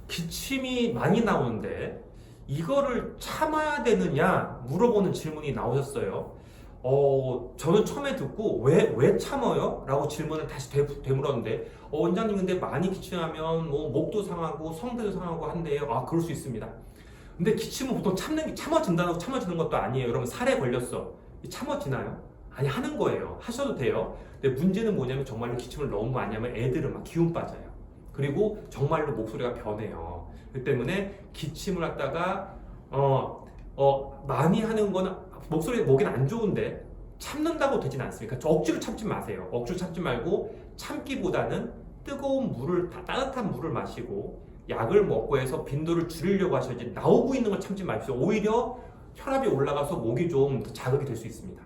기침이 많이 나오는데 이거를 참아야 되느냐 물어보는 질문이 나오셨어요. 저는 처음에 듣고 왜 참아요? 라고 질문을 다시 되물었는데, 원장님 근데 많이 기침하면 뭐 목도 상하고 성대도 상하고 한대요. 아, 그럴 수 있습니다. 근데 기침은 보통 참아진다고 참아지는 것도 아니에요. 여러분, 살에 걸렸어. 참아지나요? 아니, 하는 거예요. 하셔도 돼요. 근데 문제는 뭐냐면 정말로 기침을 너무 많이 하면 애들은 막 기운 빠져요. 그리고 정말로 목소리가 변해요. 그 때문에 기침을 갖다가 많이 하는 거는 목에는 안 좋은데 참는다고 되진 않습니까? 억지로 참지 마세요. 억지로 참지 말고 참기보다는 뜨거운 물을, 따뜻한 물을 마시고 약을 먹고 해서 빈도를 줄이려고 하셔야지, 나오고 있는 걸 참지 마십시오. 오히려 혈압이 올라가서 목이 좀 더 자극이 될 수 있습니다.